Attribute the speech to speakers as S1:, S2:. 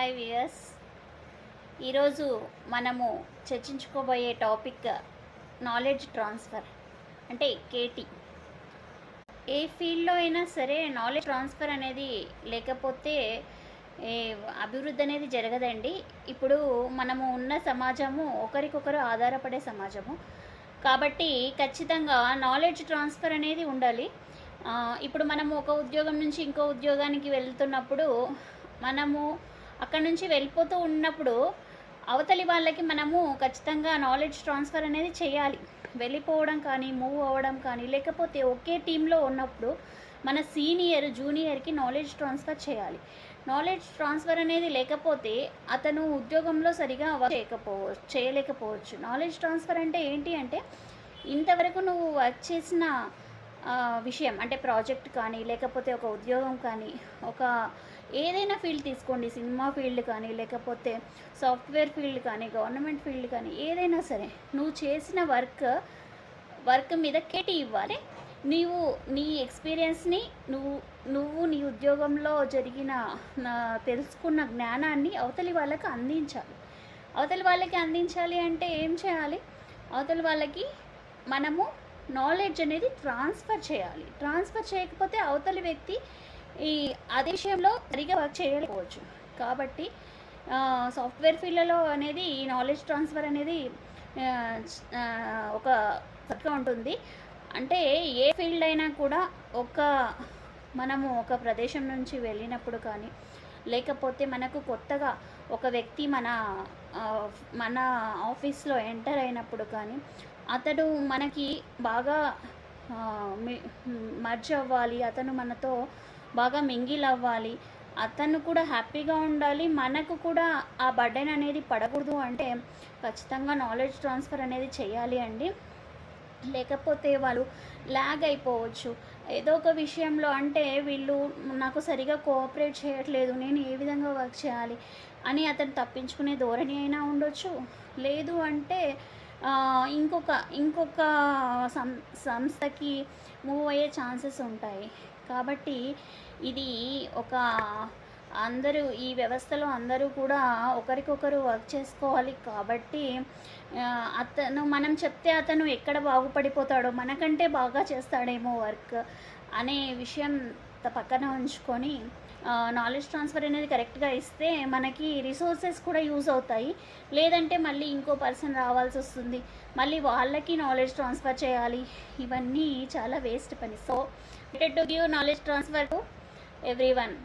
S1: Hi viewers. ఈరోజు మనము చర్చించుకోబోయే topic knowledge transfer అంటే కేటీ. ఏ ఫీల్డ్లో అయినా సరే నాలెడ్జ్ ట్రాన్స్ఫర్ అనేది లేకపోతే అభివృద్ధి అనేది జరగదండి. ఇప్పుడు మనము ఉన్న సమాజము ఒకరికొకరు ఆధారపడే సమాజము కాబట్టి ఖచ్చితంగా నాలెడ్జ్ ట్రాన్స్ఫర్ అనేది ఉండాలి. ఇప్పుడు మనము ఒక ఉద్యోగం నుంచి ఇంకో ఉద్యోగానికి వెళ్తున్నప్పుడు మనము అక్కడ నుంచి వెళ్ళిపోతూ ఉన్నప్పుడు అవతలి వాళ్ళకి మనము ఖచ్చితంగా నాలెడ్జ్ ట్రాన్స్ఫర్ అనేది చేయాలి. వెళ్ళిపోవడం కానీ మూవ్ అవ్వడం కానీ లేకపోతే ఒకే టీంలో ఉన్నప్పుడు మన సీనియర్ జూనియర్కి నాలెడ్జ్ ట్రాన్స్ఫర్ చేయాలి. నాలెడ్జ్ ట్రాన్స్ఫర్ అనేది లేకపోతే అతను ఉద్యోగంలో సరిగా చేయలేకపోవచ్చు. నాలెడ్జ్ ట్రాన్స్ఫర్ అంటే ఏంటి అంటే ఇంతవరకు నువ్వు వర్క్ చేసిన విషయం అంటే ప్రాజెక్ట్ కానీ లేకపోతే ఒక ఉద్యోగం కానీ ఒక ఏదైనా ఫీల్డ్ తీసుకోండి, సినిమా ఫీల్డ్ కానీ లేకపోతే సాఫ్ట్వేర్ ఫీల్డ్ కానీ గవర్నమెంట్ ఫీల్డ్ కానీ ఏదైనా సరే నువ్వు చేసిన వర్క్ మీద కేటీ ఇవ్వాలి. నీ ఎక్స్పీరియన్స్ని నువ్వు నీ ఉద్యోగంలో జరిగిన తెలుసుకున్న జ్ఞానాన్ని అవతలి వాళ్ళకి అందించాలి. అవతలి వాళ్ళకి అందించాలి అంటే ఏం చేయాలి? అవతలి వాళ్ళకి మనము నాలెడ్జ్ అనేది ట్రాన్స్ఫర్ చేయాలి. ట్రాన్స్ఫర్ చేయకపోతే అవతలి వ్యక్తి అదే విషయంలో సరిగా వర్క్ చేయలేకపోవచ్చు. కాబట్టి సాఫ్ట్వేర్ ఫీల్డ్లో అనేది ఈ నాలెడ్జ్ ట్రాన్స్ఫర్ అనేది ఒక చక్కగా ఉంటుంది. అంటే ఏ ఫీల్డ్ అయినా కూడా మనము ఒక ప్రదేశం నుంచి వెళ్ళినప్పుడు కానీ లేకపోతే మనకు కొత్తగా ఒక వ్యక్తి మన ఆఫీస్లో ఎంటర్ అయినప్పుడు కానీ అతడు మనకి బాగా మర్జ్ అవ్వాలి, అతను మనతో బాగా మింగిల్ అవ్వాలి, అతను కూడా హ్యాపీగా ఉండాలి, మనకు కూడా ఆ బర్డెన్ అనేది పడకూడదు అంటే ఖచ్చితంగా నాలెడ్జ్ ట్రాన్స్ఫర్ అనేది చేయాలి అండి. లేకపోతే వాళ్ళు ల్యాగ్ అయిపోవచ్చు. ఏదో ఒక విషయంలో అంటే వీళ్ళు నాకు సరిగా కోఆపరేట్ చేయట్లేదు, నేను ఏ విధంగా వర్క్ చేయాలి అని అతను తప్పించుకునే ధోరణి అయినా ఉండొచ్చు. లేదు అంటే ఇంకొక సంస్థకి మూవ్ అయ్యే ఛాన్సెస్ ఉంటాయి. కాబట్టి ఇది అందరూ ఈ వ్యవస్థలో అందరూ కూడా ఒకరికొకరు వర్క్ చేసుకోవాలి. కాబట్టి మనం చెప్తే అతను ఎక్కడ బాగుపడిపోతాడో మనకంటే బాగా చేస్తాడేమో వర్క్ అనే విషయం పక్కన ఉంచుకొని నాలెడ్జ్ ట్రాన్స్ఫర్ అనేది కరెక్ట్గా ఇస్తే మనకి రిసోర్సెస్ కూడా యూజ్ అవుతాయి. లేదంటే మళ్ళీ ఇంకో పర్సన్ రావాల్సి వస్తుంది, మళ్ళీ వాళ్ళకి నాలెడ్జ్ ట్రాన్స్ఫర్ చేయాలి. ఇవన్నీ చాలా వేస్ట్ పని. So to give knowledge transfer to everyone.